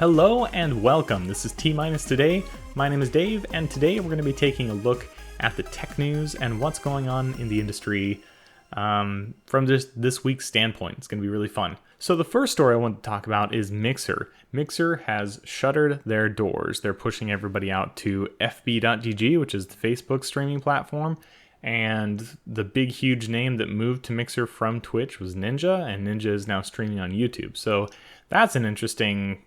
Hello and welcome. This is T-Minus Today. My name is Dave, and today we're going to be taking a look at the tech news and what's going on in the industry from this week's standpoint. It's going to be really fun. So the first story I want to talk about is Mixer. Mixer has shuttered their doors. They're pushing everybody out to fb.gg, which is the Facebook streaming platform. And the big, huge name that moved to Mixer from Twitch was Ninja, and Ninja is now streaming on YouTube. So that's an interesting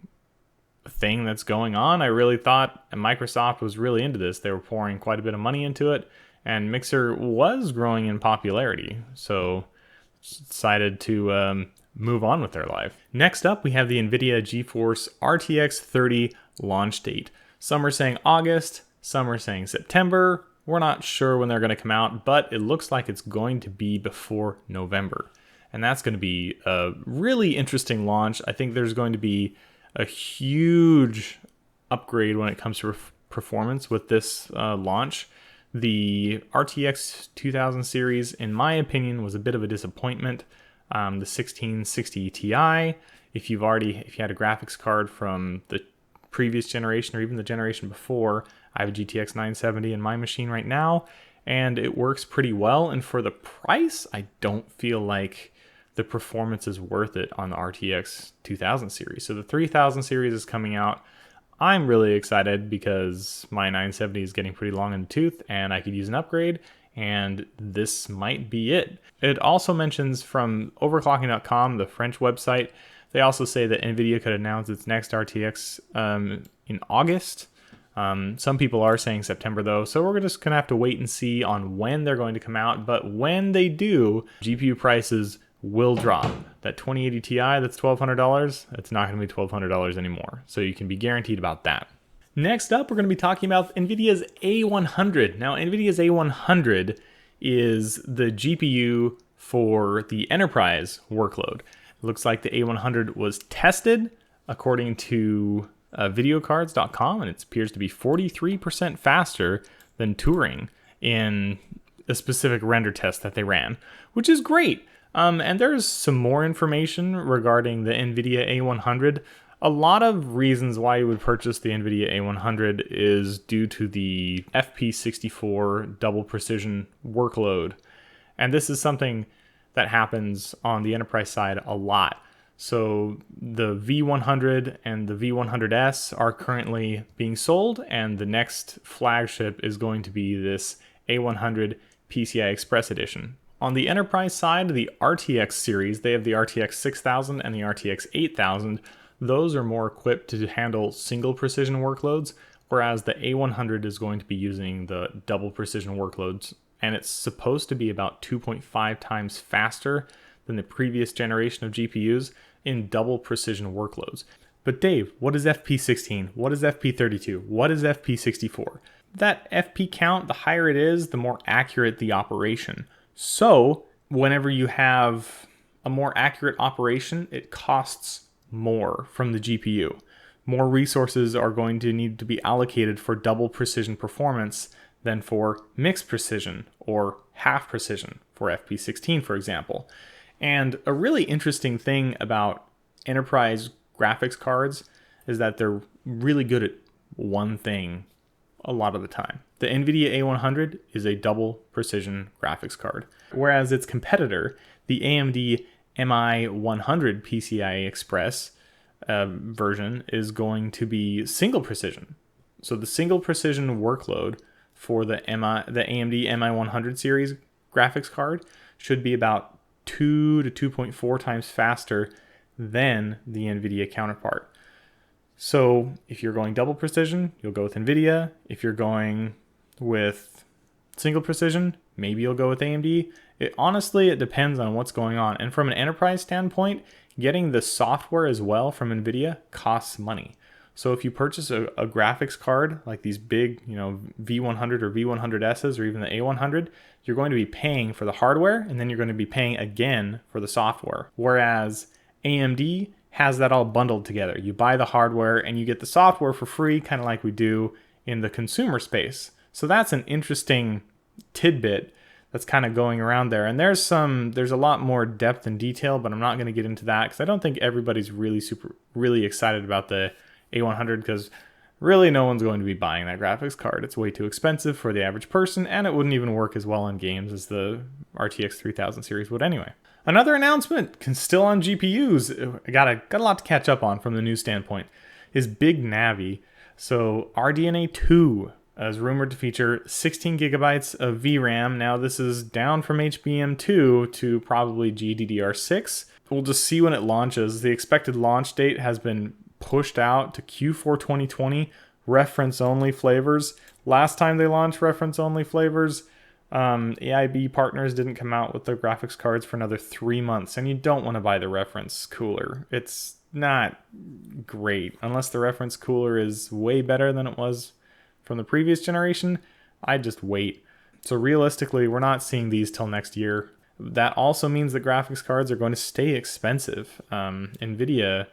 thing that's going on. I really thought Microsoft was really into this. They were pouring quite a bit of money into it, and Mixer was growing in popularity. So decided to move on with their life. Next up, we have the Nvidia Geforce RTX 30 launch date. Some are saying August, some are saying September. We're not sure when they're going to come out, but it looks like it's going to be before November. And that's going to be a really interesting launch. I think there's going to be a huge upgrade when it comes to performance with this launch. The RTX 2000 series, in my opinion, was a bit of a disappointment. The 1660 Ti, if you had a graphics card from the previous generation or even the generation before, I have a GTX 970 in my machine right now, and it works pretty well. And for the price, I don't feel like the performance is worth it on the RTX 2000 series. So the 3000 series is coming out. I'm really excited because my 970 is getting pretty long in the tooth and I could use an upgrade, and this might be it. It also mentions from overclocking.com, the French website, they also say that Nvidia could announce its next RTX in August. Some people are saying September though, so we're just gonna have to wait and see on when they're going to come out. But when they do, GPU prices will drop. That 2080 Ti that's $1,200, it's not going to be $1,200 anymore. So you can be guaranteed about that. Next up, we're going to be talking about Nvidia's A100. Now, Nvidia's A100 is the GPU for the enterprise workload. It looks like the A100 was tested according to videocards.com, and it appears to be 43% faster than Turing in a specific render test that they ran, which is great. And there's some more information regarding the Nvidia A100. A lot of reasons why you would purchase the Nvidia A100 is due to the FP64 double precision workload. And this is something that happens on the enterprise side a lot. So the V100 and the V100S are currently being sold, and the next flagship is going to be this A100 PCI Express Edition. On the enterprise side, the RTX series, they have the RTX 6000 and the RTX 8000. Those are more equipped to handle single precision workloads, whereas the A100 is going to be using the double precision workloads, and it's supposed to be about 2.5 times faster than the previous generation of GPUs in double precision workloads. But Dave, what is FP16? What is FP32? What is FP64? That FP count, the higher it is, the more accurate the operation. So whenever you have a more accurate operation, it costs more from the GPU. More resources are going to need to be allocated for double precision performance than for mixed precision or half precision for FP16, for example. And a really interesting thing about enterprise graphics cards is that they're really good at one thing a lot of the time. The Nvidia A100 is a double precision graphics card, whereas its competitor, the AMD MI100 PCI Express version, is going to be single precision. So the single precision workload for the AMD MI100 series graphics card should be about 2 to 2.4 times faster than the Nvidia counterpart. So if you're going double precision, you'll go with Nvidia. If you're going with single precision, maybe you'll go with AMD. Honestly, it depends on what's going on. And from an enterprise standpoint, getting the software as well from Nvidia costs money. So if you purchase a graphics card like these big, V100 or V100Ss or even the A100, you're going to be paying for the hardware, and then you're going to be paying again for the software. Whereas AMD has that all bundled together. You buy the hardware and you get the software for free, kind of like we do in the consumer space. So that's an interesting tidbit that's kind of going around there. And there's a lot more depth and detail, but I'm not going to get into that because I don't think everybody's really excited about the A100 because really no one's going to be buying that graphics card. It's way too expensive for the average person, and it wouldn't even work as well in games as the RTX 3000 series would anyway. Another announcement, still on GPUs, I got a lot to catch up on from the news standpoint, is Big Navi. So RDNA 2 is rumored to feature 16 gigabytes of VRAM. Now this is down from HBM2 to probably GDDR6. We'll just see when it launches. The expected launch date has been pushed out to Q4 2020, reference-only flavors. Last time they launched reference-only flavors, AIB partners didn't come out with their graphics cards for another 3 months, and you don't want to buy the reference cooler. It's not great. Unless the reference cooler is way better than it was from the previous generation, I'd just wait. So realistically, we're not seeing these till next year. That also means that graphics cards are going to stay expensive. Nvidia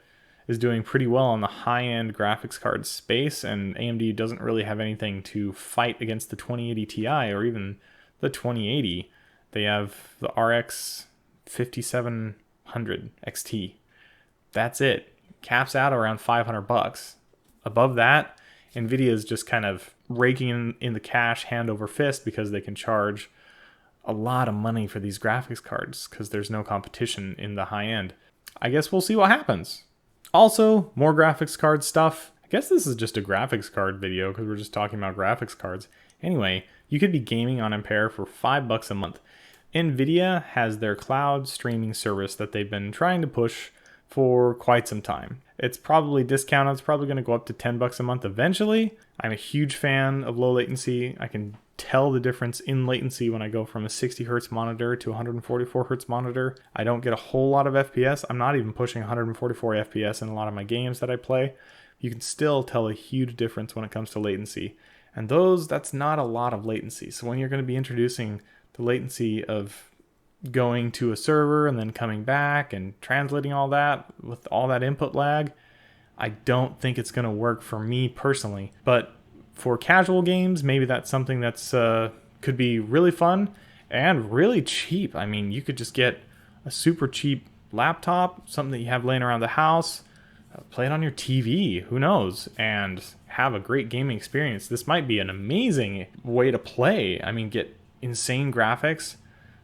is doing pretty well on the high-end graphics card space, and AMD doesn't really have anything to fight against the 2080 Ti or even the 2080. They have the RX 5700 XT. That's it. Caps out around $500. Above that, Nvidia is just kind of raking in the cash hand over fist because they can charge a lot of money for these graphics cards because there's no competition in the high end. I guess we'll see what happens. Also, more graphics card stuff. I guess this is just a graphics card video because we're just talking about graphics cards. Anyway, you could be gaming on Ampere for $5 a month. Nvidia has their cloud streaming service that they've been trying to push for quite some time. It's probably discounted. It's probably going to go up to $10 a month eventually. I'm a huge fan of low latency. I can tell the difference in latency when I go from a 60 hertz monitor to a 144 hertz monitor. I don't get a whole lot of FPS. I'm not even pushing 144 FPS in a lot of my games that I play. You can still tell a huge difference when it comes to latency. And that's not a lot of latency. So when you're going to be introducing the latency of going to a server and then coming back and translating all that with all that input lag, I don't think it's going to work for me personally. But for casual games, maybe that's something that's could be really fun and really cheap. I mean, you could just get a super cheap laptop, something that you have laying around the house, play it on your TV, who knows, and have a great gaming experience. This might be an amazing way to play. I mean, get insane graphics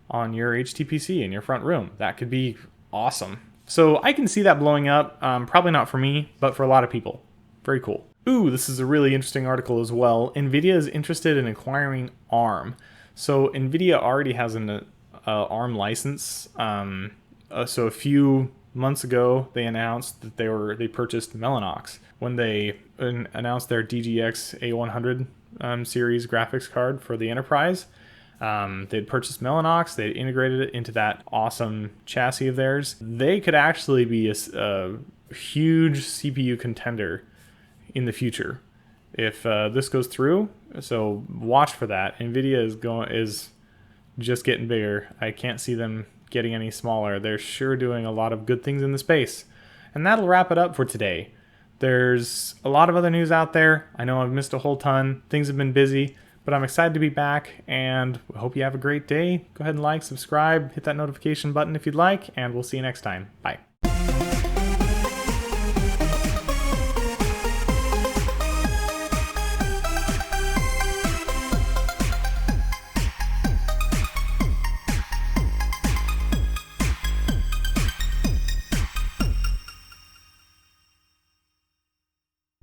on your HTPC in your front room. That could be awesome. So I can see that blowing up. Probably not for me, but for a lot of people. Very cool. Ooh, this is a really interesting article as well. Nvidia is interested in acquiring ARM. So Nvidia already has an ARM license. So a few months ago, they announced that they purchased Mellanox when they announced their DGX A100 series graphics card for the enterprise. They'd purchased Mellanox, they'd integrated it into that awesome chassis of theirs. They could actually be a huge CPU contender in the future if this goes through. So watch for that. Nvidia is just getting bigger. I can't see them getting any smaller. They're sure doing a lot of good things in the space. And that'll wrap it up for today. There's a lot of other news out there. I know I've missed a whole ton. Things have been busy. But I'm excited to be back, and I hope you have a great day. Go ahead and like, subscribe, hit that notification button if you'd like, and we'll see you next time. Bye.